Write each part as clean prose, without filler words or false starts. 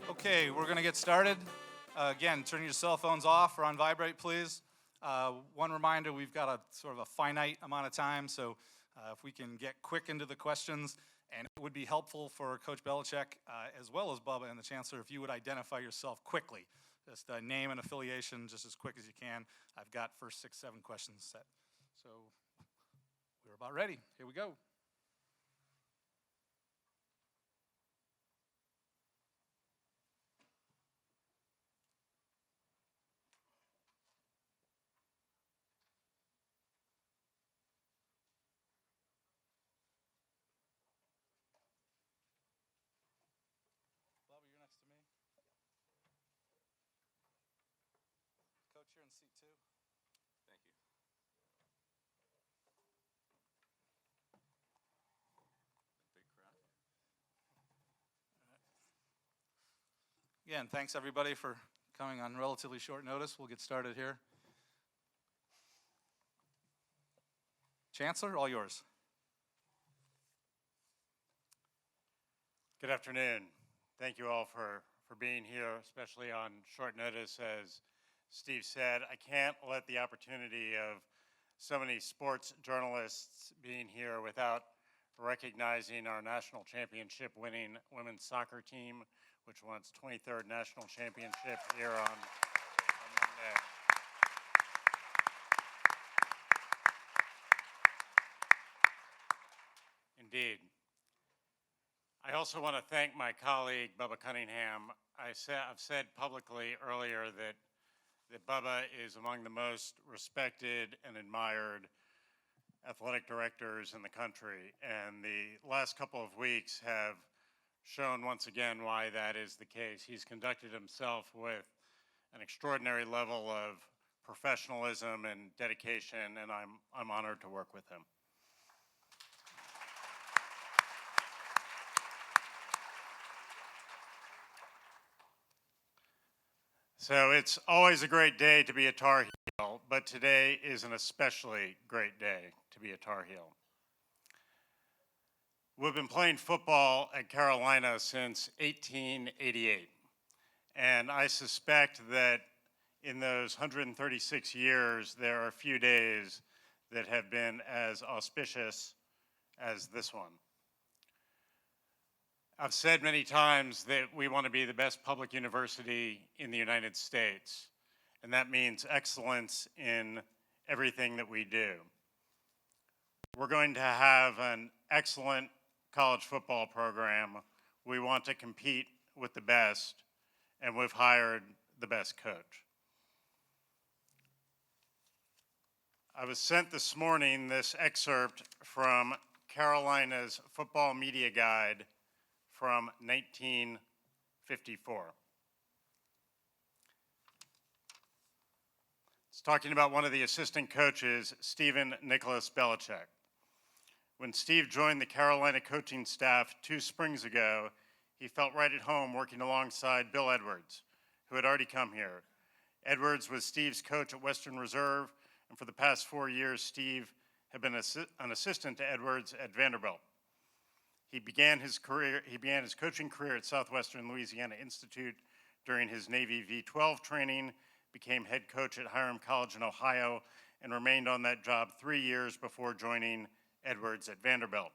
Okay, we're going to get started. Again, turn your cell phones off or on vibrate, please. One reminder, we've got a sort of a finite amount of time, so if we can get quick into the questions, and it would be helpful for Coach Belichick, as well as Bubba and the Chancellor, if you would identify yourself quickly. Just name and affiliation just as quick as you can. I've got first 6, 7 questions set. So we're about ready. Here we go. Bubba, you're next to me. Coach, you're in seat 2. Thank you. Big crowd. Again, thanks everybody for coming on relatively short notice. We'll get started here. Chancellor, all yours. Good afternoon. Thank you all for being here, especially on short notice. As Steve said, I can't let the opportunity of so many sports journalists being here without recognizing our national championship winning women's soccer team, which won its 23rd national championship here on Monday. Indeed. I also want to thank my colleague, Bubba Cunningham. I've said publicly earlier that Bubba is among the most respected and admired athletic directors in the country. And the last couple of weeks have shown once again why that is the case. He's conducted himself with an extraordinary level of professionalism and dedication, and I'm honored to work with him. So it's always a great day to be a Tar Heel, but today is an especially great day to be a Tar Heel. We've been playing football at Carolina since 1888, and I suspect that in those 136 years, there are a few days that have been as auspicious as this one. I've said many times that we want to be the best public university in the United States, and that means excellence in everything that we do. We're going to have an excellent college football program. We want to compete with the best, and we've hired the best coach. I was sent this morning this excerpt from Carolina's Football Media Guide from 1954. It's talking about one of the assistant coaches, Stephen Nicholas Belichick. When Steve joined the Carolina coaching staff 2 springs ago, he felt right at home working alongside Bill Edwards, who had already come here. Edwards was Steve's coach at Western Reserve, and for the past 4 years, Steve had been an assistant to Edwards at Vanderbilt. He began his coaching career at Southwestern Louisiana Institute during his Navy V-12 training, became head coach at Hiram College in Ohio, and remained on that job 3 years before joining Edwards at Vanderbilt.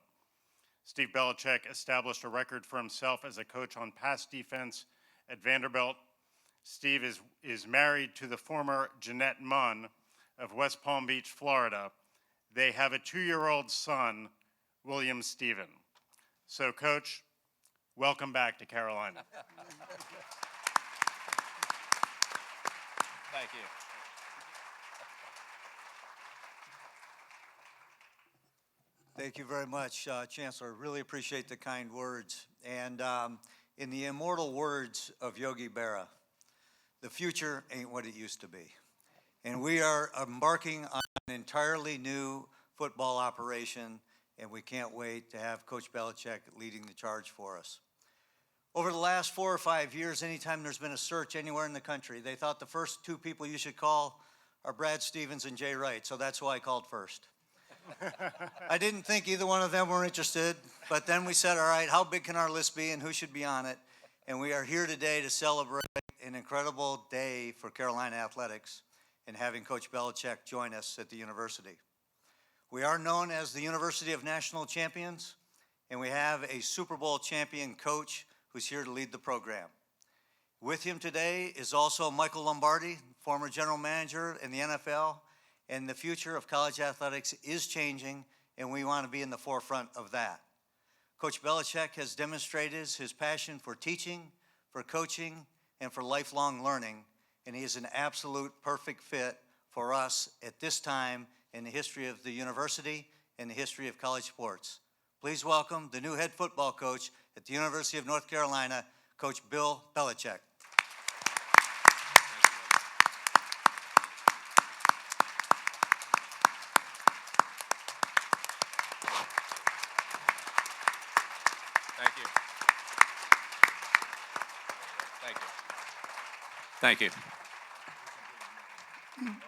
Steve Belichick established a record for himself as a coach on pass defense at Vanderbilt. Steve is married to the former Jeanette Munn of West Palm Beach, Florida. They have a 2-year-old son, William Stephen. So, Coach, welcome back to Carolina. Thank you. Thank you very much, Chancellor. Really appreciate the kind words. And in the immortal words of Yogi Berra, the future ain't what it used to be. And we are embarking on an entirely new football operation, and we can't wait to have Coach Belichick leading the charge for us. Over the last 4 or 5 years, anytime there's been a search anywhere in the country, they thought the first 2 people you should call are Brad Stevens and Jay Wright, so that's who I called first. I didn't think either one of them were interested, but then we said, all right, how big can our list be and who should be on it? And we are here today to celebrate an incredible day for Carolina athletics and having Coach Belichick join us at the university. We are known as the University of National Champions, and we have a Super Bowl champion coach who's here to lead the program. With him today is also Michael Lombardi, former general manager in the NFL, and the future of college athletics is changing, and we want to be in the forefront of that. Coach Belichick has demonstrated his passion for teaching, for coaching, and for lifelong learning, and he is an absolute perfect fit for us at this time in the history of the university and the history of college sports. Please welcome the new head football coach at the University of North Carolina, Coach Bill Belichick. Thank you. Thank you. Thank you.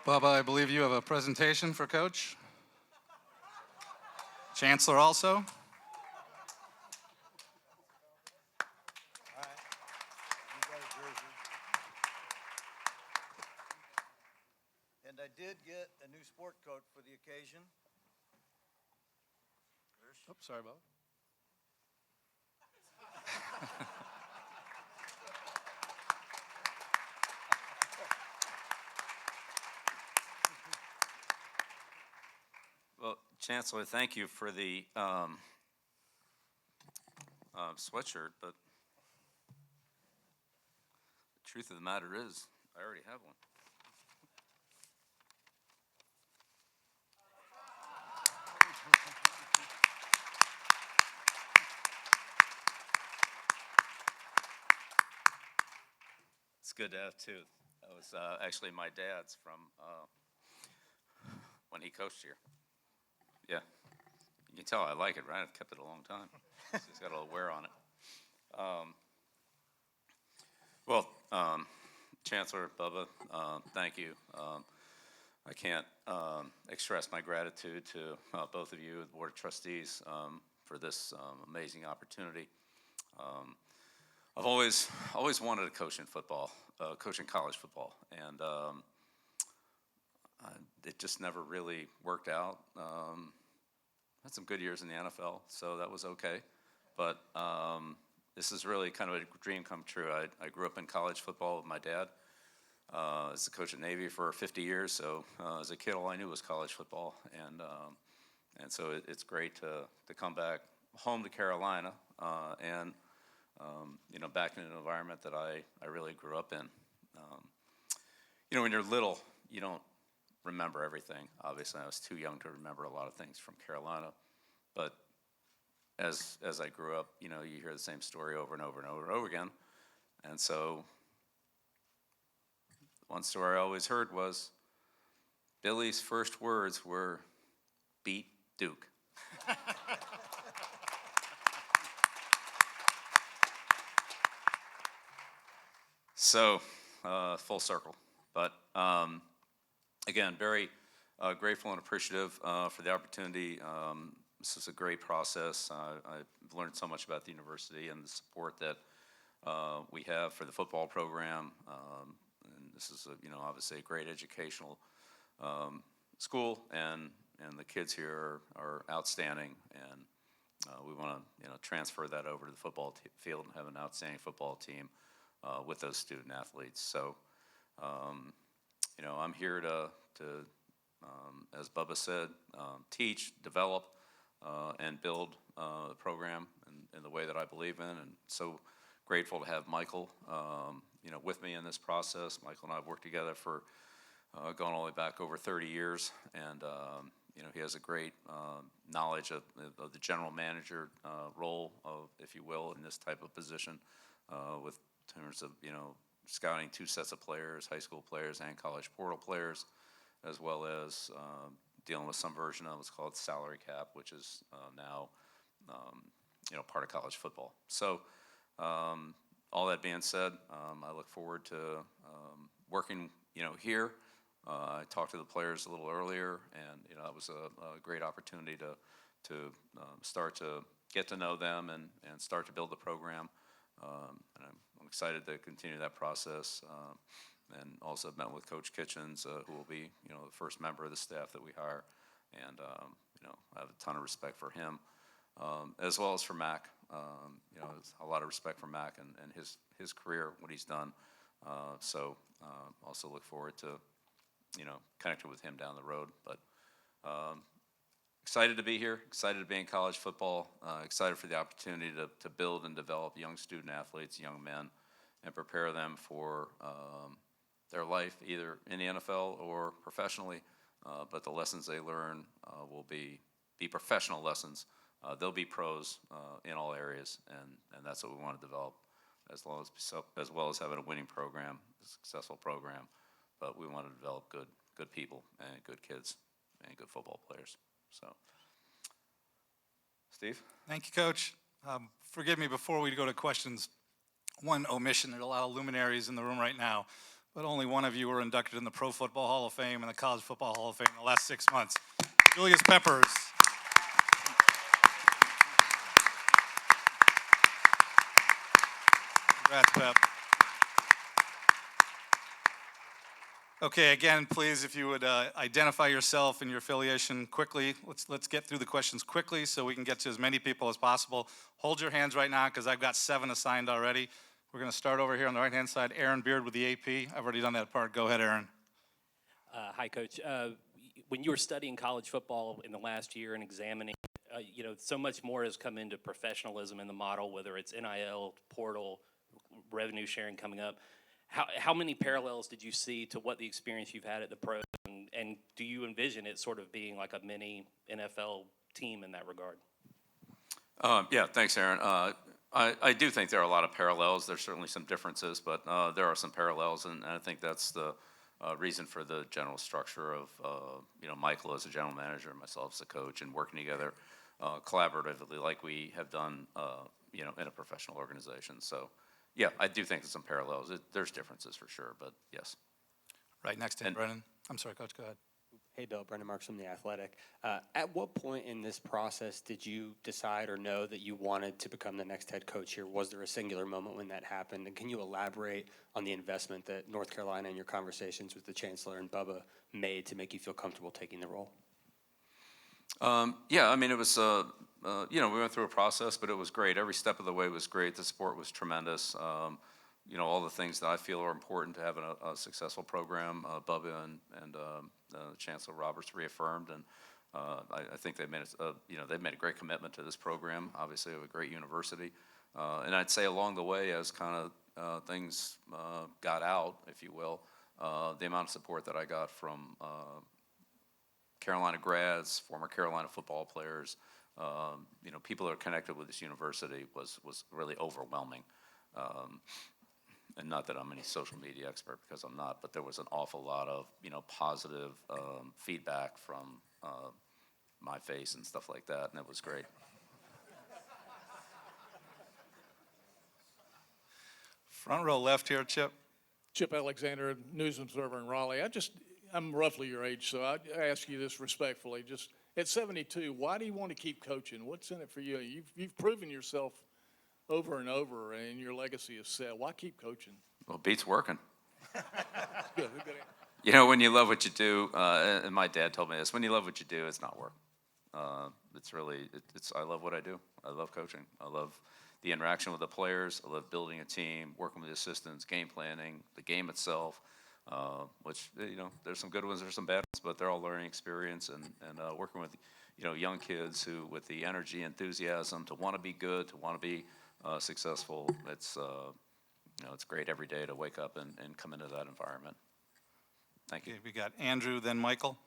Bubba, I believe you have a presentation for Coach. Chancellor also. And I did get a new sport coat for the occasion. Oops, sorry, Bubba. Well, Chancellor, thank you for the sweatshirt, but the truth of the matter is, I already have one. It's good to have two. That was actually my dad's from when he coached here. Yeah, you can tell I like it, right? I've kept it a long time. It's got a little wear on it. Chancellor, Bubba, thank you. I can't express my gratitude to both of you, the Board of Trustees, for this amazing opportunity. I've always wanted to coach in football, coach in college football, and it just never really worked out. Had some good years in the NFL, so that was okay. But this is really kind of a dream come true. I grew up in college football with my dad. As the coach at Navy for 50 years, so as a kid, all I knew was college football, and so it's great to come back home to Carolina and back in an environment that I really grew up in. When you're little, you don't remember everything. Obviously, I was too young to remember a lot of things from Carolina, but as I grew up, you hear the same story over and over and over and over again, and so one story I always heard was Billy's first words were, "Beat Duke." So, full circle. But again, very grateful and appreciative for the opportunity. This is a great process. I've learned so much about the university and the support that we have for the football program. And this is, obviously a great educational school, and the kids here are outstanding. And we want to, transfer that over to the football field and have an outstanding football team with those student athletes. So, I'm here to as Bubba said, teach, develop, and build the program in the way that I believe in. And so grateful to have Michael, with me in this process. Michael and I have worked together for going all the way back over 30 years. And, he has a great knowledge of the general manager role, if you will, in this type of position with terms of, scouting two sets of players, high school players and college portal players, as well as dealing with some version of what's called salary cap, which is now, part of college football. So all that being said, I look forward to working, here. I talked to the players a little earlier, and, it was a great opportunity to start to get to know them and start to build the program And I'm excited to continue that process. And also met with Coach Kitchens, who will be, the first member of the staff that we hire. And, I have a ton of respect for him, as well as for Mac. A lot of respect for Mac and his career, what he's done. Also look forward to, connecting with him down the road. But excited to be here, excited to be in college football, excited for the opportunity to build and develop young student athletes, young men, and prepare them for their life, either in the NFL or professionally. But the lessons they learn will be professional lessons. They'll be pros in all areas, and that's what we want to develop, as well as having a winning program, a successful program. But we want to develop good people and good kids and good football players. So, Steve? Thank you, Coach. Forgive me before we go to questions. One omission, there are a lot of luminaries in the room right now, but only one of you were inducted in the Pro Football Hall of Fame and the College Football Hall of Fame in the last 6 months. Julius Peppers. Congrats, Pep. Okay, again, please, if you would identify yourself and your affiliation quickly. Let's get through the questions quickly so we can get to as many people as possible. Hold your hands right now because I've got 7 assigned already. We're going to start over here on the right-hand side. Aaron Beard with the AP. I've already done that part. Go ahead, Aaron. Hi, Coach. When you were studying college football in the last year and examining, so much more has come into professionalism in the model, whether it's NIL, portal, revenue sharing coming up. How many parallels did you see to what the experience you've had at the pros, and do you envision it sort of being like a mini NFL team in that regard? Yeah, thanks, Aaron. I do think there are a lot of parallels. There's certainly some differences, but there are some parallels, and I think that's the reason for the general structure of Michael as a general manager and myself as a coach, and working together collaboratively like we have done in a professional organization. So. Yeah, I do think there's some parallels. There's differences for sure, but yes. Right next to him, Brennan. I'm sorry, Coach, go ahead. Hey, Bill, Brendan Marks from The Athletic. At what point in this process did you decide or know that you wanted to become the next head coach here? Was there a singular moment when that happened? And can you elaborate on the investment that North Carolina and your conversations with the Chancellor and Bubba made to make you feel comfortable taking the role? Yeah, I mean, it was, we went through a process, but it was great. Every step of the way was great. The support was tremendous. All the things that I feel are important to have a successful program, Bubba and Chancellor Roberts reaffirmed, and I think they've made a great commitment to this program. Obviously, we have a great university, and I'd say along the way, as kind of things got out, if you will, the amount of support that I got from Carolina grads, former Carolina football players, people that are connected with this university was really overwhelming. And not that I'm any social media expert, because I'm not, but there was an awful lot of, positive feedback from my face and stuff like that, and it was great. Front row left here, Chip. Chip Alexander, News Observer in Raleigh. I'm roughly your age, so I ask you this respectfully. Just at 72, why do you want to keep coaching? What's in it for you? You've proven yourself over and over, and your legacy is set. Why keep coaching? Well, beats working. Good. When you love what you do, and my dad told me this, when you love what you do, it's not work. I love what I do. I love coaching. I love the interaction with the players. I love building a team, working with the assistants, game planning, the game itself, which, there's some good ones, there's some bad ones, but they're all learning experience, and working with, young kids who, with the energy, enthusiasm to want to be good, to want to be successful. It's great every day to wake up and come into that environment. Thank you. Okay, we got Andrew, then Michael.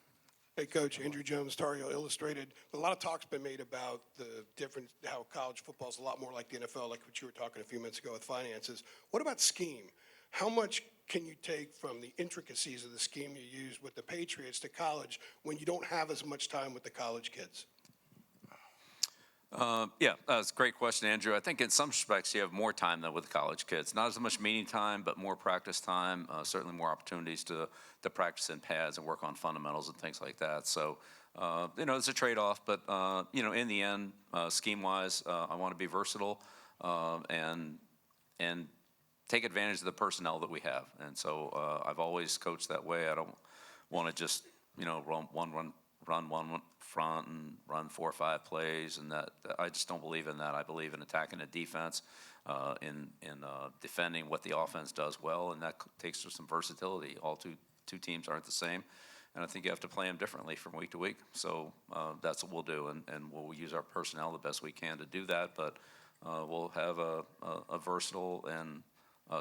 Hey, Coach, Andrew Jones, Tar Heel Illustrated. A lot of talk's been made about the difference, how college football is a lot more like the NFL, like what you were talking a few minutes ago with finances. What about scheme? How much can you take from the intricacies of the scheme you use with the Patriots to college when you don't have as much time with the college kids? Yeah, that's a great question, Andrew. I think in some respects you have more time than with college kids. Not as much meeting time, but more practice time, certainly more opportunities to practice in pads and work on fundamentals and things like that. So, it's a trade-off, but, in the end, scheme-wise, I want to be versatile, and and take advantage of the personnel that we have. And so I've always coached that way. I don't want to just, run one front and run 4 or 5 plays, and that I just don't believe in that. I believe in attacking the defense, in defending what the offense does well, and that takes some versatility. All two teams aren't the same, and I think you have to play them differently from week to week. So that's what we'll do, and we'll use our personnel the best we can to do that. But we'll have a versatile and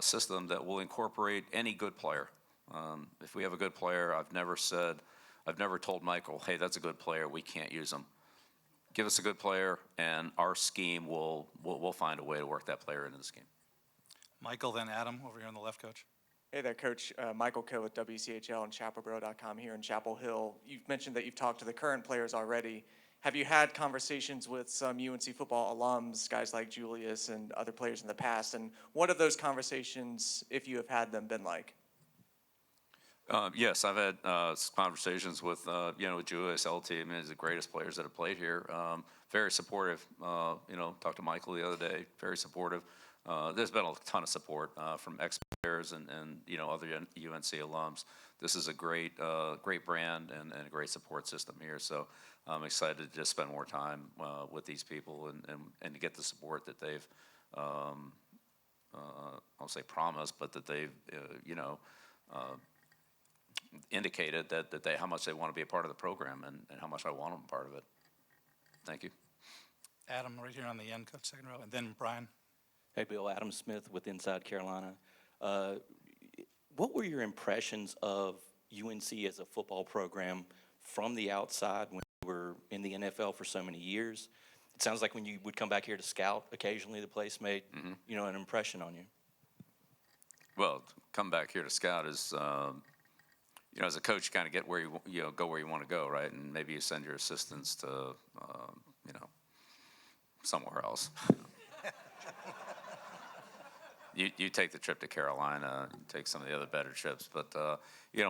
system that will incorporate any good player. If we have a good player, I've never told Michael, hey, that's a good player, we can't use him. Give us a good player, and our scheme we'll find a way to work that player into the scheme. Michael, then Adam, over here on the left, Coach. Hey there, Coach. Michael Kill with WCHL and ChapelBoro.com here in Chapel Hill. You've mentioned that you've talked to the current players already. Have you had conversations with some UNC football alums, guys like Julius and other players in the past? And what have those conversations, if you have had them, been like? Yes, I've had conversations with Julius, LT. I mean, he's the greatest players that have played here. Very supportive. Talked to Michael the other day. Very supportive. There's been a ton of support from ex-players and other UNC alums. This is a great brand and a great support system here. So I'm excited to just spend more time with these people and to get the support that they've, I'll say promised, but that they've, indicated that how much they want to be a part of the program and how much I want them a part of it. Thank you. Adam, right here on the end, Coach, second row, and then Brian. Hey, Bill, Adam Smith with Inside Carolina. What were your impressions of UNC as a football program from the outside when you were in the NFL for so many years? It sounds like when you would come back here to scout, occasionally the place made, an impression on you. Well, come back here to scout is, as a coach, you kind of get where go where you want to go, right? And maybe you send your assistants to, somewhere else. You take the trip to Carolina, you take some of the other better trips. But,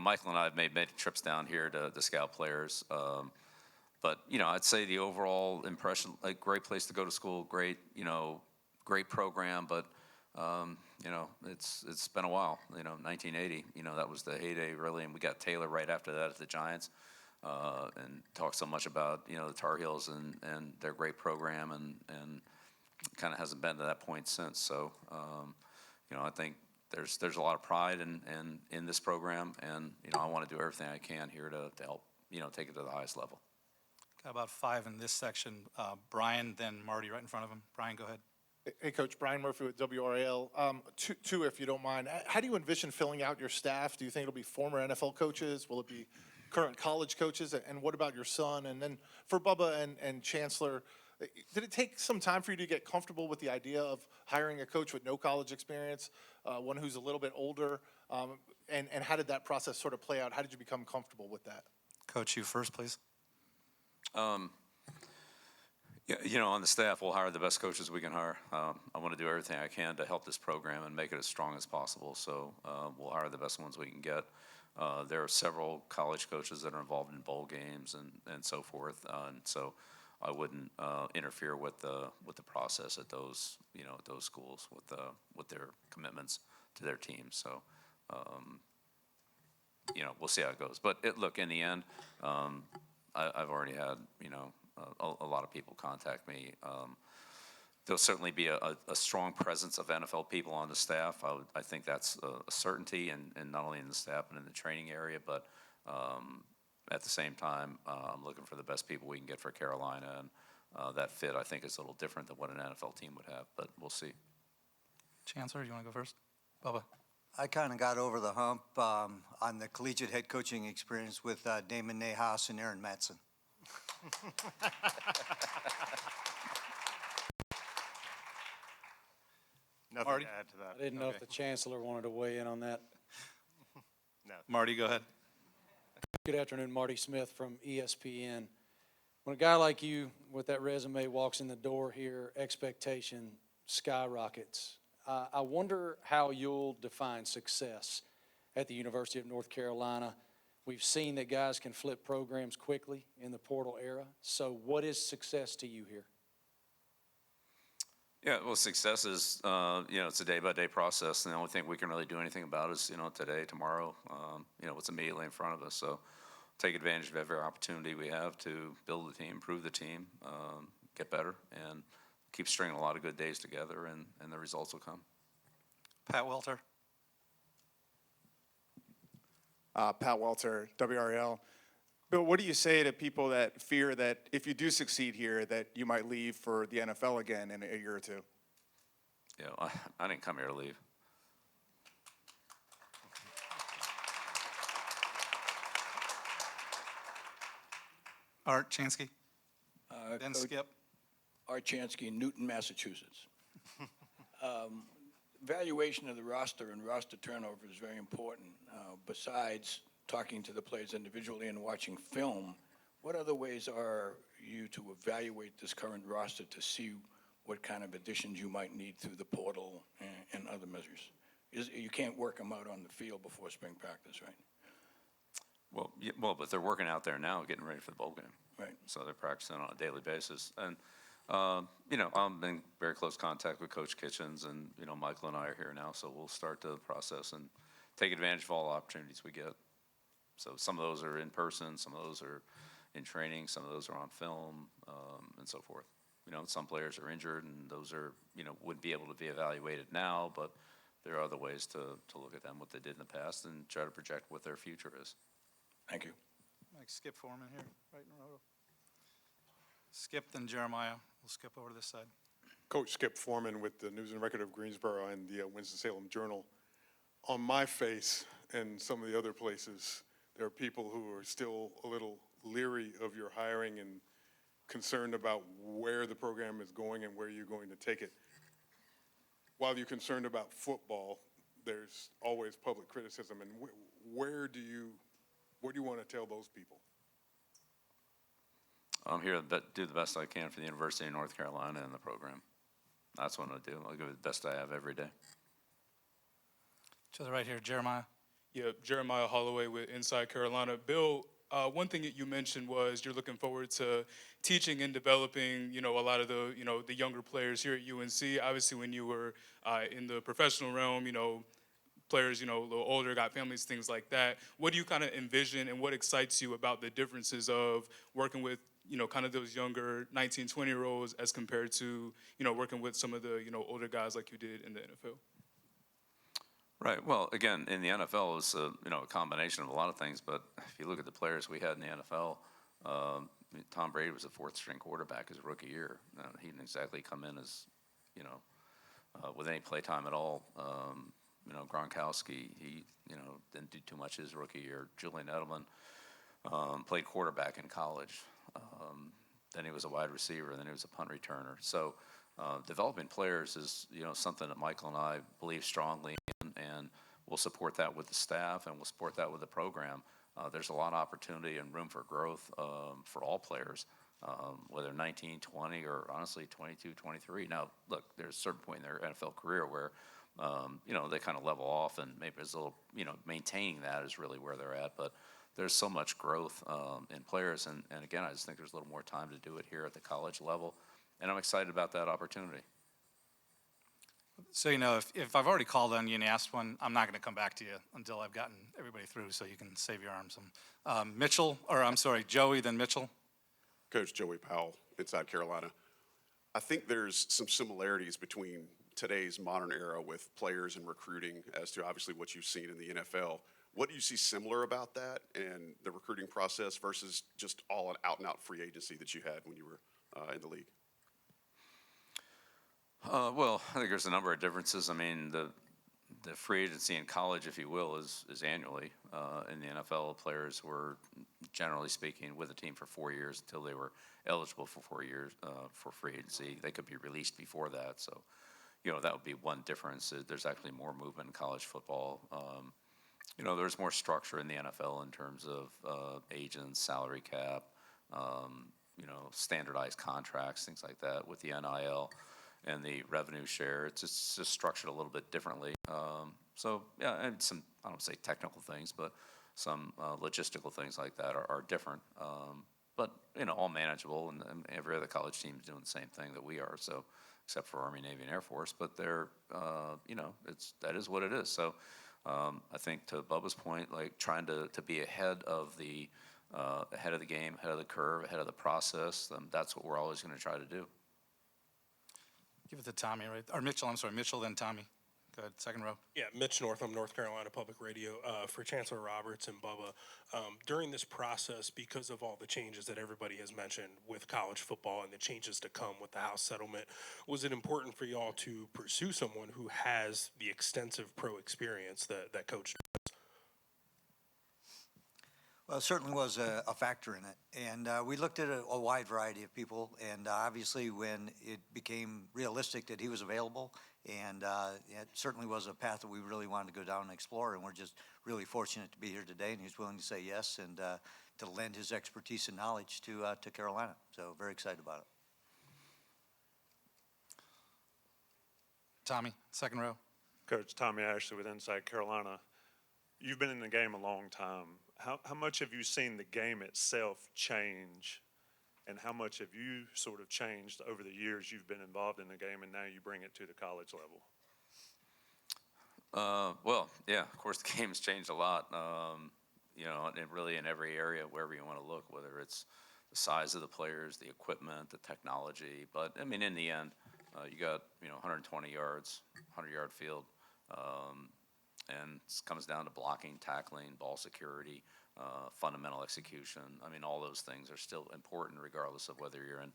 Michael and I have made trips down here to scout players. But, I'd say the overall impression, like, great place to go to school, great program. But, it's been a while, 1980, that was the heyday really. And we got Taylor right after that at the Giants and talked so much about, the Tar Heels and their great program and kind of hasn't been to that point since. So, I think there's a lot of pride in this program, and I want to do everything I can here to help take it to the highest level. Got about 5 in this section. Brian, then Marty right in front of him. Brian, go ahead. Hey, Coach, Brian Murphy with WRAL. Two, if you don't mind. How do you envision filling out your staff? Do you think it'll be former NFL coaches? Will it be current college coaches? And what about your son? And then for Bubba and Chancellor, did it take some time for you to get comfortable with the idea of hiring a coach with no college experience, one who's a little bit older? And how did that process sort of play out? How did you become comfortable with that? Coach, you first, please. On the staff, we'll hire the best coaches we can hire. I want to do everything I can to help this program and make it as strong as possible. So we'll hire the best ones we can get. There are several college coaches that are involved in bowl games and so forth. And so I wouldn't interfere with the process at those schools with their commitments to their teams. So we'll see how it goes. But look, in the end, I've already had a lot of people contact me. There'll certainly be a strong presence of NFL people on the staff. I think that's a certainty, and not only in the staff but in the training area. But at the same time, I'm looking for the best people we can get for Carolina, and that fit I think is a little different than what an NFL team would have. But we'll see. Chancellor, you want to go first? Bubba. I kind of got over the hump on the collegiate head coaching experience with Damon Nahas and Aaron Matson. Nothing Marty? to add to that. I didn't know if the Chancellor wanted to weigh in on that. No. Marty, go ahead. Good afternoon, Marty Smith from ESPN. When a guy like you with that resume walks in the door here, expectation skyrockets. I wonder how you'll define success at the University of North Carolina. We've seen that guys can flip programs quickly in the portal era. So what is success to you here? Yeah, well, success is, it's a day-by-day process, and the only thing we can really do anything about is, today, tomorrow, what's immediately in front of us. So take advantage of every opportunity we have to build the team, improve the team, get better, and keep stringing a lot of good days together, and the results will come. Pat Welter. Pat Welter, WRL. Bill, what do you say to people that fear that if you do succeed here, that you might leave for the NFL again in a year or two? I didn't come here to leave. Art Chansky. Then Coach Skip. Art Chansky in Newton, Massachusetts. Evaluation of the roster and roster turnover is very important. Besides talking to the players individually and watching film, what other ways are you to evaluate this current roster to see what kind of additions you might need through the portal and other measures? You can't work them out on the field before spring practice, right? Well, but they're working out there now, getting ready for the bowl game. Right. So they're practicing on a daily basis. And, I'm in very close contact with Coach Kitchens, and, Michael and I are here now, so we'll start the process and take advantage of all the opportunities we get. So some of those are in person, some of those are in training, some of those are on film, and so forth. Some players are injured, and those are, wouldn't be able to be evaluated now, but there are other ways to look at them, what they did in the past, and try to project what their future is. Thank you. Like Skip Foreman here, right in a row. Skip, then Jeremiah. We'll skip over to this side. Coach Skip Foreman with the News and Record of Greensboro and the Winston-Salem Journal. On my face and some of the other places, there are people who are still a little leery of your hiring and concerned about where the program is going and where you're going to take it. While you're concerned about football, there's always public criticism. And where do you want to tell those people? I'm here to do the best I can for the University of North Carolina and the program. That's what I'm going to do. I'll give it the best I have every day. To the right here, Jeremiah. Yeah, Jeremiah Holloway with Inside Carolina. Bill, one thing that you mentioned was you're looking forward to teaching and developing, a lot of the, the younger players here at UNC. Obviously, when you were in the professional realm, players, a little older, got families, things like that. What do you kind of envision and what excites you about the differences of working with, kind of those younger 19, 20-year-olds as compared to, working with some of the, older guys like you did in the NFL? Right. Well, again, in the NFL, it's a combination of a lot of things. But if you look at the players we had in the NFL, Tom Brady was a fourth-string quarterback his rookie year. He didn't exactly come in as, with any play time at all. Gronkowski, he didn't do too much his rookie year. Julian Edelman played quarterback in college. Then he was a wide receiver, and then he was a punt returner. So developing players is something that Michael and I believe strongly in, and we'll support that with the staff, and we'll support that with the program. There's a lot of opportunity and room for growth for all players, whether 19, 20, or honestly 22, 23. Now, look, there's a certain point in their NFL career where they kind of level off, and maybe it's a little, maintaining that is really where they're at. But there's so much growth in players, and again, I just think there's a little more time to do it here at the college level, and I'm excited about that opportunity. So, if I've already called on you and asked one, I'm not going to come back to you until I've gotten everybody through, so you can save your arms. Joey, then Mitchell. Coach Joey Powell, Inside Carolina. I think there's some similarities between today's modern era with players and recruiting as to obviously what you've seen in the NFL. What do you see similar about that and the recruiting process versus just all an out-and-out free agency that you had when you were in the league? Well, I think there's a number of differences. I mean, the free agency in college, if you will, is annually. In the NFL, players were, generally speaking, with a team for 4 years until they were eligible for 4 years for free agency. They could be released before that. So, that would be one difference. There's actually more movement in college football. There's more structure in the NFL in terms of agents, salary cap, standardized contracts, things like that with the NIL and the revenue share. It's just structured a little bit differently. And some, I don't say technical things, but some logistical things like that are different. But all manageable, and every other college team is doing the same thing that we are. So, except for Army, Navy, and Air Force, but they're, that is what it is. So, I think to Bubba's point, like trying to be ahead of the game, ahead of the curve, ahead of the process, that's what we're always going to try to do. Give it to Tommy, right? Or Mitchell, I'm sorry, Mitchell, then Tommy. Go ahead, second row. Yeah, Mitch Northam, North Carolina Public Radio. For Chancellor Roberts and Bubba, during this process, because of all the changes that everybody has mentioned with college football and the changes to come with the House settlement, was it important for y'all to pursue someone who has the extensive pro experience that Coach does? Well, it certainly was a factor in it. And we looked at a wide variety of people. And obviously, when it became realistic that he was available, and it certainly was a path that we really wanted to go down and explore. And we're just really fortunate to be here today. And he's willing to say yes and to lend his expertise and knowledge to Carolina. So very excited about it. Tommy, second row. Coach Tommy Ashley with Inside Carolina. You've been in the game a long time. How much have you seen the game itself change, and how much have you sort of changed over the years you've been involved in the game, and now you bring it to the college level? Well, yeah, of course the game's changed a lot, and really in every area, wherever you want to look, whether it's the size of the players, the equipment, the technology. But, I mean, in the end, you got, 120 yards, 100-yard field, and it comes down to blocking, tackling, ball security, fundamental execution. I mean, all those things are still important regardless of whether you're in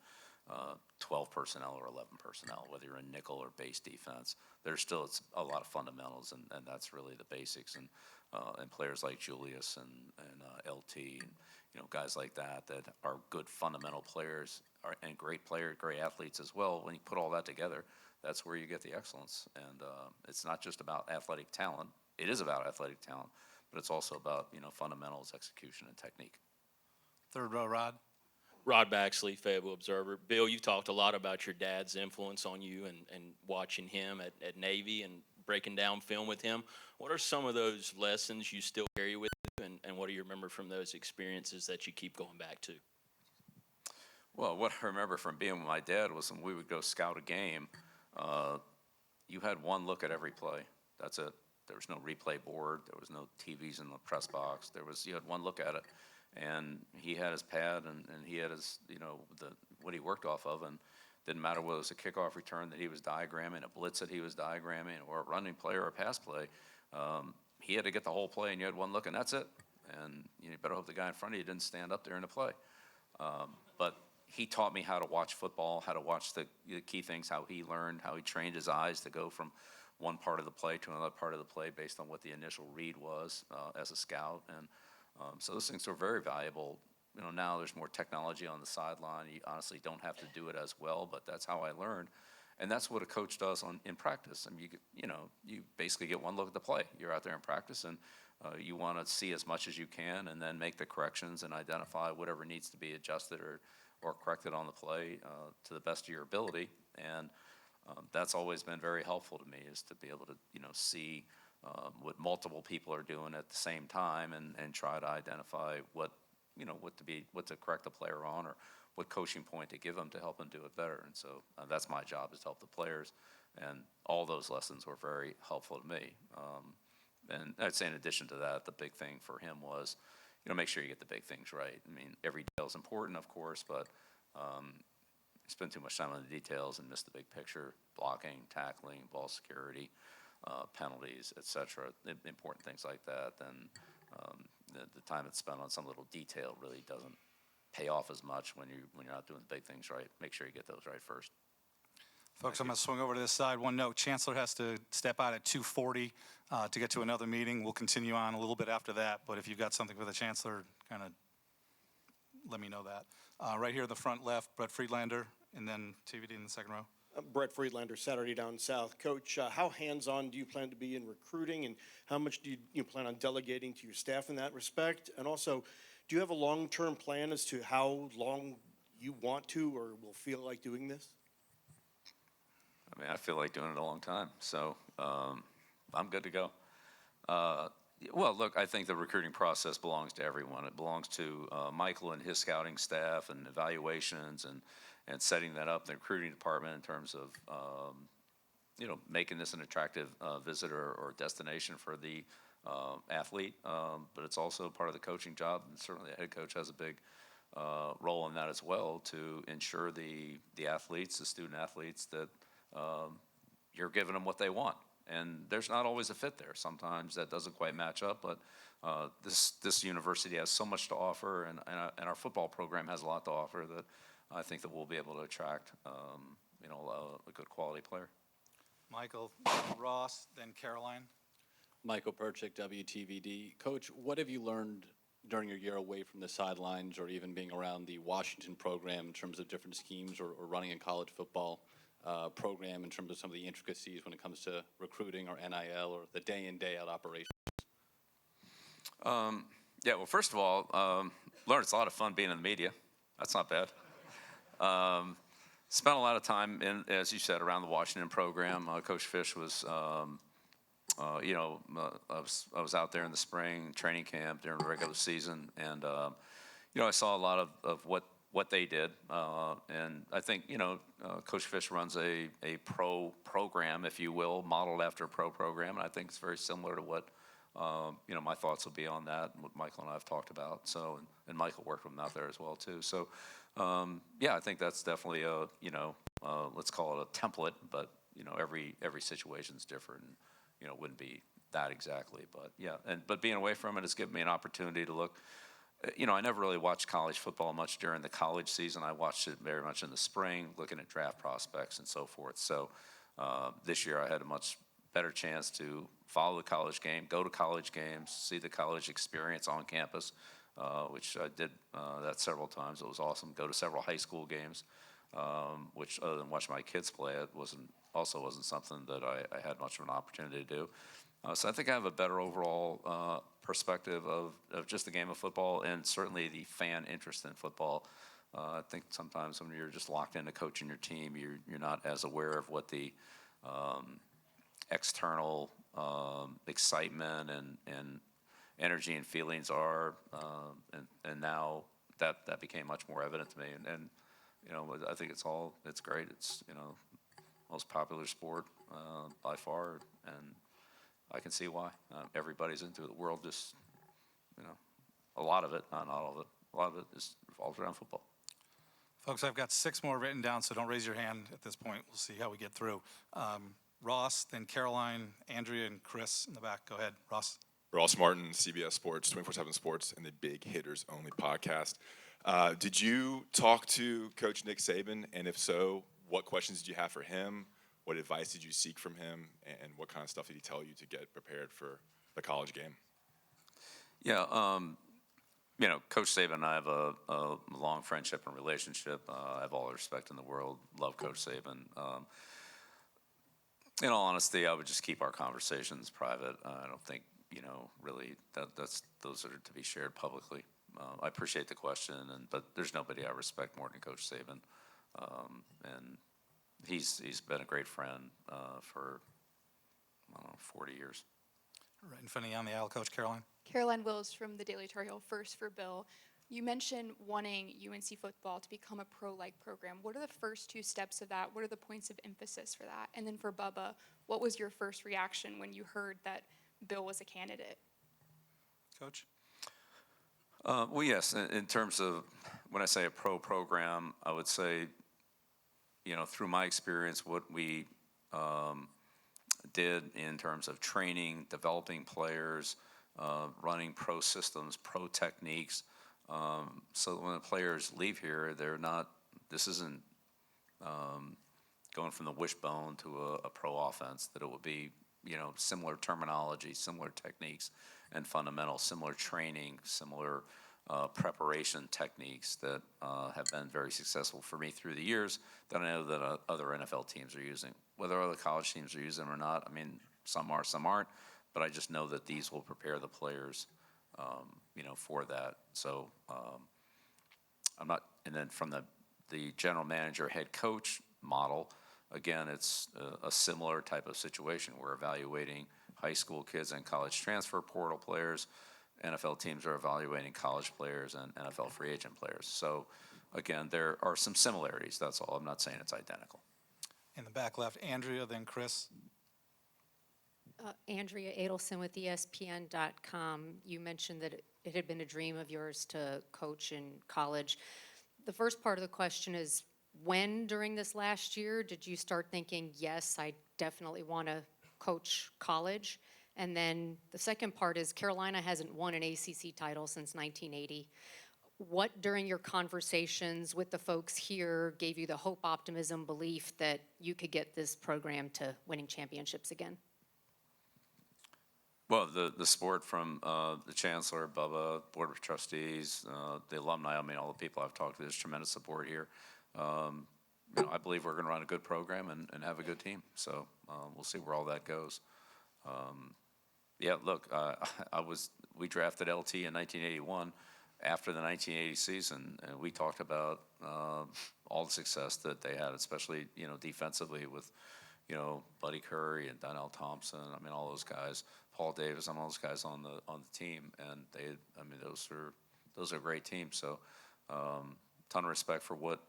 12 personnel or 11 personnel, whether you're in nickel or base defense. There's still a lot of fundamentals, and that's really the basics. And players like Julius and LT, and guys like that are good fundamental players and great athletes as well. When you put all that together, that's where you get the excellence. And it's not just about athletic talent. It is about athletic talent, but it's also about, fundamentals, execution, and technique. Third row, Rod. Rod Baxley, Fayetteville Observer. Bill, you've talked a lot about your dad's influence on you and watching him at Navy and breaking down film with him. What are some of those lessons you still carry with you, and what do you remember from those experiences that you keep going back to? Well, what I remember from being with my dad was when we would go scout a game, you had one look at every play. That's it. There was no replay board. There was no TVs in the press box. You had one look at it, and he had his pad and he had his, what he worked off of, and didn't matter whether it was a kickoff return that he was diagramming, a blitz that he was diagramming, or a running play or a pass play. He had to get the whole play, and you had one look, and that's it. And you better hope the guy in front of you didn't stand up there in the play. But he taught me how to watch football, how to watch the key things, how he learned, how he trained his eyes to go from one part of the play to another part of the play based on what the initial read was as a scout. And so those things are very valuable. Now there's more technology on the sideline. You honestly don't have to do it as well, but that's how I learned. And that's what a coach does in practice. I mean, you basically get one look at the play. You're out there in practice, and you want to see as much as you can and then make the corrections and identify whatever needs to be adjusted or corrected on the play to the best of your ability. And that's always been very helpful to me, is to be able to, see what multiple people are doing at the same time and try to identify what to correct the player on, or what coaching point to give them to help them do it better. And so that's my job, is to help the players. And all those lessons were very helpful to me. And I'd say in addition to that, the big thing for him was, make sure you get the big things right. I mean, every detail is important, of course, but spend too much time on the details and miss the big picture: blocking, tackling, ball security, penalties, etc. Important things like that. Then the time that's spent on some little detail really doesn't pay off as much when you're not doing the big things right. Make sure you get those right first. Folks, I'm going to swing over to this side. One note: Chancellor has to step out at 2:40 to get to another meeting. We'll continue on a little bit after that, but if you've got something for the Chancellor, kind of let me know that. Right here in the front left, Brett Friedlander, and then TVD in the second row. Brett Friedlander, Saturday Down South. Coach, how hands-on do you plan to be in recruiting, and how much do you plan on delegating to your staff in that respect? And also, do you have a long-term plan as to how long you want to or will feel like doing this? I mean, I feel like doing it a long time, so I'm good to go. Well, look, I think the recruiting process belongs to everyone. It belongs to Michael and his scouting staff and evaluations and setting that up, the recruiting department in terms of, making this an attractive visitor or destination for the athlete. But it's also part of the coaching job, and certainly the head coach has a big role in that as well to ensure the athletes, the student athletes, that you're giving them what they want. And there's not always a fit there. Sometimes that doesn't quite match up, but this university has so much to offer, and our football program has a lot to offer that I think that we'll be able to attract, a good quality player. Michael, Ross, then Caroline. Michael Perchick, WTVD. Coach, what have you learned during your year away from the sidelines or even being around the Washington program in terms of different schemes or running a college football program in terms of some of the intricacies when it comes to recruiting or NIL or the day in, day out operations? Yeah, well, first of all, learned it's a lot of fun being in the media. That's not bad. Spent a lot of time as you said, around the Washington program. Coach Fish was, I was out there in the spring training camp during the regular season, and I saw a lot of what they did, and I think Coach Fish runs a pro program, if you will, modeled after a pro program, and I think it's very similar to what my thoughts will be on that, and what Michael and I have talked about. So, and Michael worked with him out there as well too. So, I think that's definitely let's call it a template, but every situation's different. And, wouldn't be that exactly, but yeah. But being away from it has given me an opportunity to look. I never really watched college football much during the college season. I watched it very much in the spring, looking at draft prospects and so forth. So this year I had a much better chance to follow the college game, go to college games, see the college experience on campus, which I did that several times. It was awesome. Go to several high school games, which other than watch my kids play, it wasn't something that I had much of an opportunity to do. So I think I have a better overall perspective of just the game of football, and certainly the fan interest in football. I think sometimes when you're just locked into coaching your team, you're not as aware of what the external excitement and energy and feelings are, and now that became much more evident to me. And I think it's great. It's most popular sport by far, and I can see why. Everybody's into it. The world just, a lot of it, not all of it, a lot of it just revolves around football. Folks, I've got 6 more written down, so don't raise your hand at this point. We'll see how we get through. Ross, then Caroline, Andrea, and Chris in the back. Go ahead, Ross. Ross Martin, CBS Sports, 24/7 Sports, and the Big Hitters Only podcast. Did you talk to Coach Nick Saban? And if so, what questions did you have for him? What advice did you seek from him? And what kind of stuff did he tell you to get prepared for the college game? Yeah, Coach Saban and I have a long friendship and relationship. I have all the respect in the world. Love Coach Saban. In all honesty, I would just keep our conversations private. I don't think, really those are to be shared publicly. I appreciate the question, but there's nobody I respect more than Coach Saban. And he's been a great friend for, 40 years. Right in front of you on the aisle, Coach Caroline. Caroline Wills from the Daily Tar Heel. First for Bill. You mentioned wanting UNC football to become a pro-like program. What are the first 2 steps of that? What are the points of emphasis for that? And then for Bubba, what was your first reaction when you heard that Bill was a candidate? Coach? Well, yes, in terms of when I say a pro program, I would say, through my experience, what we did in terms of training, developing players, running pro systems, pro techniques, so when the players leave here, this isn't going from the wishbone to a pro offense, that it would be, similar terminology, similar techniques and fundamentals, similar training, similar preparation techniques that have been very successful for me through the years that I know that other NFL teams are using. Whether other college teams are using them or not, some are, some aren't, but I just know that these will prepare the players for that. So I'm not, and then from the general manager, head coach model, again, it's a similar type of situation. We're evaluating high school kids and college transfer portal players. NFL teams are evaluating college players and NFL free agent players. So, again, there are some similarities, that's all. I'm not saying it's identical. In the back left, Andrea, then Chris. Andrea Adelson with ESPN.com. You mentioned that it had been a dream of yours to coach in college. The first part of the question is, when during this last year did you start thinking, yes, I definitely want to coach college? And then the second part is, Carolina hasn't won an ACC title since 1980. What during your conversations with the folks here gave you the hope, optimism, belief that you could get this program to winning championships again? Well, the support from the Chancellor, Bubba, Board of Trustees, the alumni, I mean, all the people I've talked to, there's tremendous support here. I believe we're going to run a good program and have a good team. So we'll see where all that goes. Yeah, look, we drafted LT in 1981 after the 1980 season, and we talked about all the success that they had, especially, defensively with, Buddy Curry and Donnell Thompson. I mean, all those guys, Paul Davis, and all those guys on the team, and those are great teams. So, ton of respect for what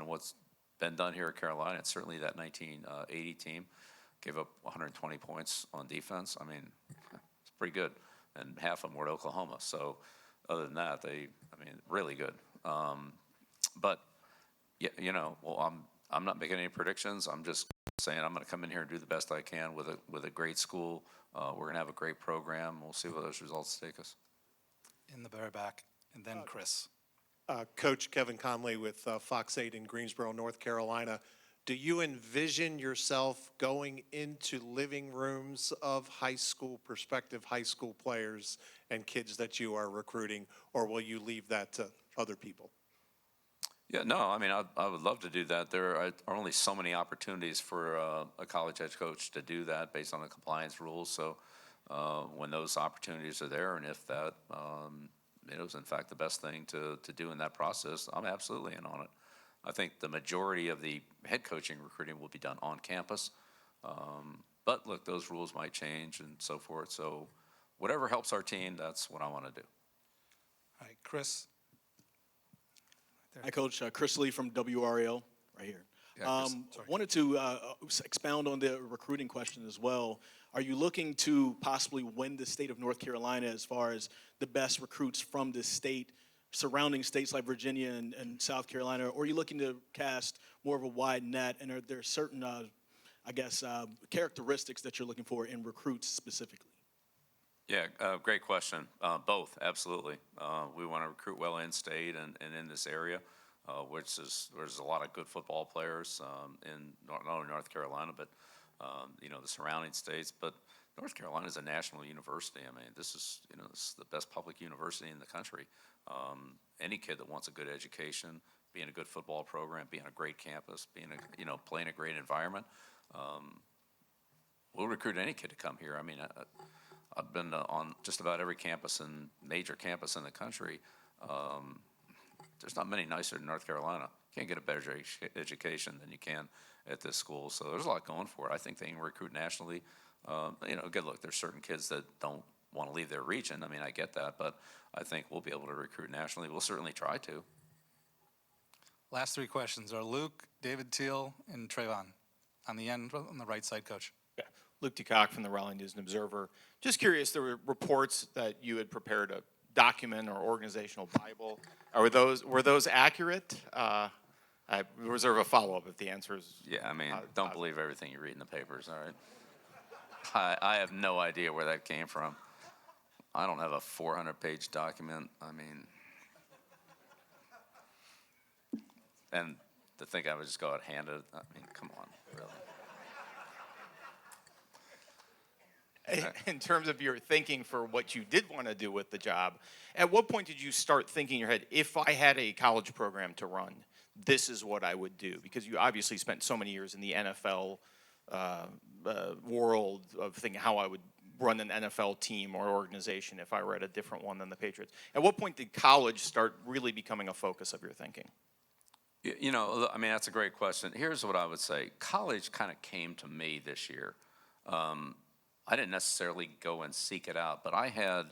what's been done here at Carolina. It's certainly that 1980 team gave up 120 points on defense. I mean, it's pretty good, and half of them were at Oklahoma. So, other than that, really good. But yeah, I'm not making any predictions. I'm just saying I'm going to come in here and do the best I can with a great school. We're going to have a great program. We'll see where those results take us. In the very back, and then Chris. Coach Kevin Conley with Fox 8 in Greensboro, North Carolina. Do you envision yourself going into living rooms of prospective high school players and kids that you are recruiting, or will you leave that to other people? Yeah, no, I would love to do that. There are only so many opportunities for a college head coach to do that based on the compliance rules. So when those opportunities are there, and if that is in fact the best thing to do in that process, I'm absolutely in on it. I think the majority of the head coaching recruiting will be done on campus. But look, those rules might change and so forth. So whatever helps our team, that's what I want to do. All right, Chris. Hi, Coach. Chris Lee from WRL, right here. Yeah, wanted to expound on the recruiting question as well. Are you looking to possibly win the state of North Carolina as far as the best recruits from the state, surrounding states like Virginia and South Carolina, or are you looking to cast more of a wide net, and are there certain, characteristics that you're looking for in recruits specifically? Yeah, great question. Both, absolutely. We want to recruit well in-state and in this area, which is there's a lot of good football players in not only North Carolina, but the surrounding states. But North Carolina is a national university. I mean, this is the best public university in the country. Any kid that wants a good education, being a good football program, being a great campus, playing a great environment, we'll recruit any kid to come here. I mean, I've been on just about every major campus in the country. There's not many nicer than North Carolina. Can't get a better education than you can at this school. So there's a lot going for it. I think they can recruit nationally. Good look, there's certain kids that don't want to leave their region. I mean, I get that, but I think we'll be able to recruit nationally. We'll certainly try to. Last three questions are Luke, David Teal, and Trayvon. On the end, on the right side, Coach. Yeah. Luke DeCock from the Raleigh News and Observer. Just curious, there were reports that you had prepared a document or organizational Bible. Were those accurate? I reserve a follow-up if the answer is. Yeah, don't believe everything you read in the papers, all right? I have no idea where that came from. I don't have a 400-page document. And to think I would just go out and hand it, come on, really. In terms of your thinking for what you did want to do with the job, at what point did you start thinking in your head, if I had a college program to run, this is what I would do? Because you obviously spent so many years in the NFL world of thinking how I would run an NFL team or organization if I were at a different one than the Patriots. At what point did college start really becoming a focus of your thinking? That's a great question. Here's what I would say. College kind of came to me this year. I didn't necessarily go and seek it out, but I had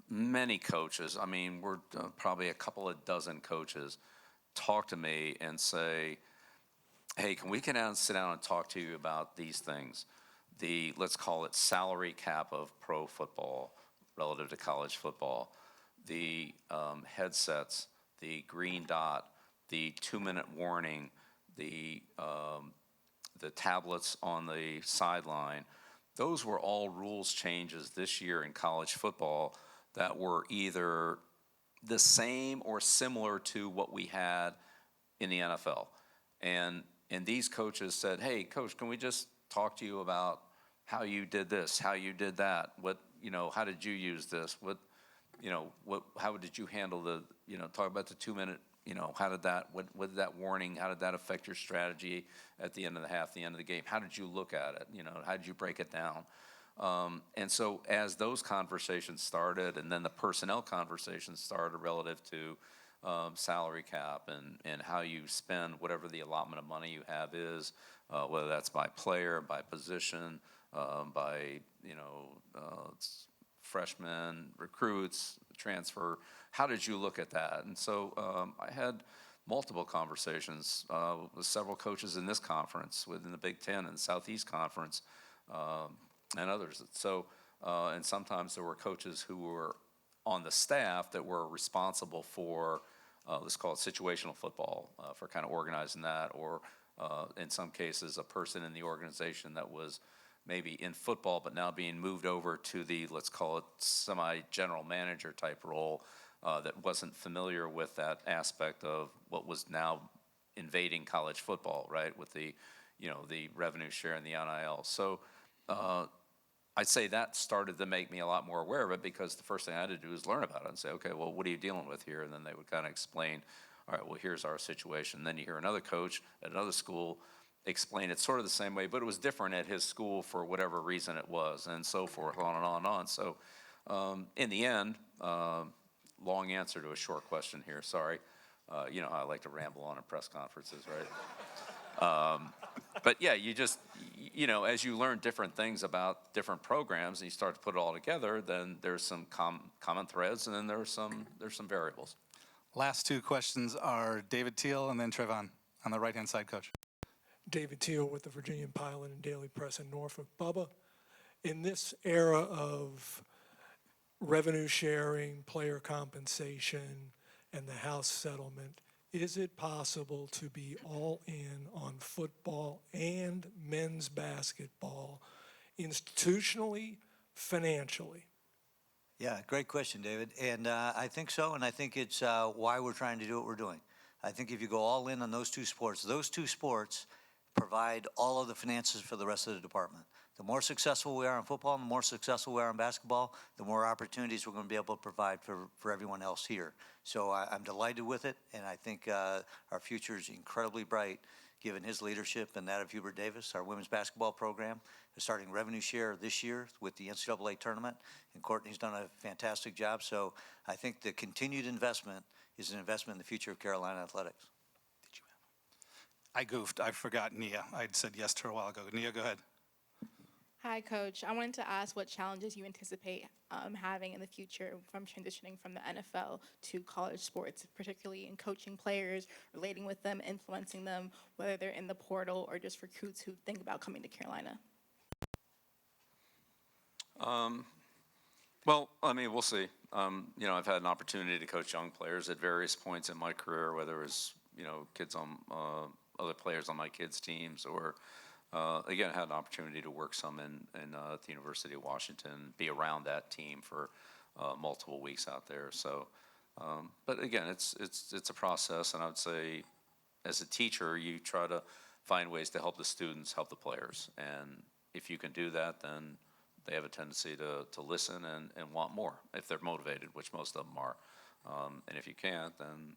many coaches, I mean, we're probably a couple of dozen coaches, talk to me and say, hey, can we sit down and talk to you about these things? The, let's call it salary cap of pro football relative to college football, the headsets, the green dot, the 2-minute warning, the tablets on the sideline. Those were all rules changes this year in college football that were either the same or similar to what we had in the NFL. And these coaches said, hey, coach, can we just talk to you about how you did this, how you did that, how did you use this, how did you handle talk about the 2-minute, how did that, what did that warning, how did that affect your strategy at the end of the half, the end of the game? How did you look at it? How did you break it down? And so as those conversations started, and then the personnel conversations started relative to salary cap and how you spend whatever the allotment of money you have is, whether that's by player, by position, by freshmen, recruits, transfer. How did you look at that? And so I had multiple conversations with several coaches in this conference, within the Big Ten and Southeast Conference, and others. So, and sometimes there were coaches who were on the staff that were responsible for, let's call it situational football, for kind of organizing that, or in some cases, a person in the organization that was maybe in football, but now being moved over to the, let's call it semi-general manager type role, that wasn't familiar with that aspect of what was now invading college football, right, with the, the revenue share and the NIL. So I'd say that started to make me a lot more aware of it, because the first thing I had to do was learn about it and say, okay, well, what are you dealing with here? And then they would kind of explain, all right, well, here's our situation. Then you hear another coach at another school explain it sort of the same way, but it was different at his school for whatever reason it was, and so forth, on and on and on. So in the end, long answer to a short question here, sorry. You know how I like to ramble on in press conferences, right? But yeah, you just, as you learn different things about different programs and you start to put it all together, then there's some common threads, and then there's some variables. Last two questions are David Teal and then Trevon on the right-hand side, Coach. David Teal with the Virginian Pilot and Daily Press in Norfolk. Bubba, in this era of revenue sharing, player compensation, and the House settlement, is it possible to be all in on football and men's basketball, institutionally, financially? Yeah, great question, David. And I think so, and I think it's why we're trying to do what we're doing. I think if you go all in on those two sports provide all of the finances for the rest of the department. The more successful we are in football, and the more successful we are in basketball, the more opportunities we're going to be able to provide for everyone else here. So I'm delighted with it, and I think our future is incredibly bright given his leadership and that of Hubert Davis. Our women's basketball program is starting revenue share this year with the NCAA tournament, and Courtney's done a fantastic job. So I think the continued investment is an investment in the future of Carolina athletics. I goofed. I forgot Nia. I'd said yes to her a while ago. Nia, go ahead. Hi, Coach. I wanted to ask what challenges you anticipate having in the future from transitioning from the NFL to college sports, particularly in coaching players, relating with them, influencing them, whether they're in the portal or just recruits who think about coming to Carolina. Well, I mean, we'll see. I've had an opportunity to coach young players at various points in my career, whether it was, kids on other players on my kids' teams, or again, I had an opportunity to work some in at the University of Washington, be around that team for multiple weeks out there. So, but again, it's a process, and I would say, as a teacher, you try to find ways to help the students, help the players, and if you can do that, then they have a tendency to listen and want more if they're motivated, which most of them are. And if you can't, then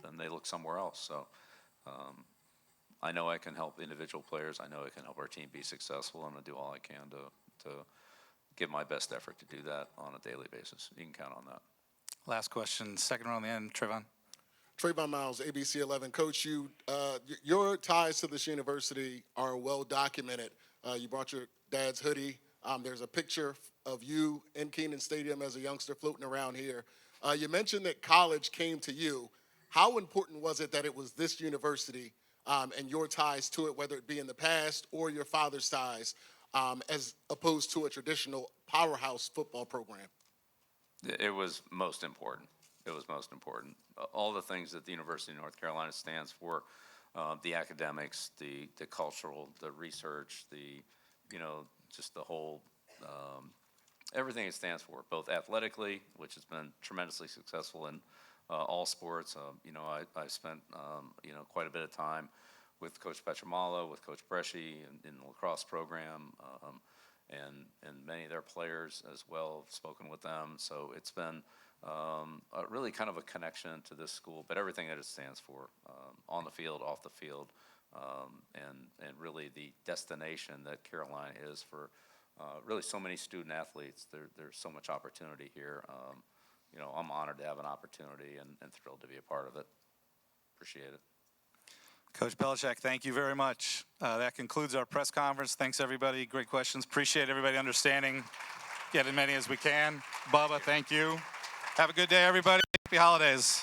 then they look somewhere else. So. I know I can help individual players. I know I can help our team be successful. I'm going to do all I can to give my best effort to do that on a daily basis. You can count on that. Last question, second row on the end, Trevon. Trayvon Miles, ABC 11. Coach, your ties to this university are well documented. You brought your dad's hoodie. There's a picture of you in Kenan Stadium as a youngster floating around here. You mentioned that college came to you. How important was it that it was this university and your ties to it, whether it be in the past or your father's ties, as opposed to a traditional powerhouse football program? It was most important. It was most important. All the things that the University of North Carolina stands for, the academics, the cultural, the research, just the whole, everything it stands for, both athletically, which has been tremendously successful in all sports. I spent, quite a bit of time with Coach Petramalo, with Coach Bresci in the lacrosse program, and many of their players as well. I've spoken with them. So it's been really kind of a connection to this school, but everything that it stands for, on the field, off the field, and really the destination that Carolina is for really so many student athletes. There's so much opportunity here. I'm honored to have an opportunity and thrilled to be a part of it. Appreciate it. Coach Belichick, thank you very much. That concludes our press conference. Thanks, everybody. Great questions. Appreciate everybody understanding. Get as many as we can. Bubba, thank you. Have a good day, everybody. Happy holidays.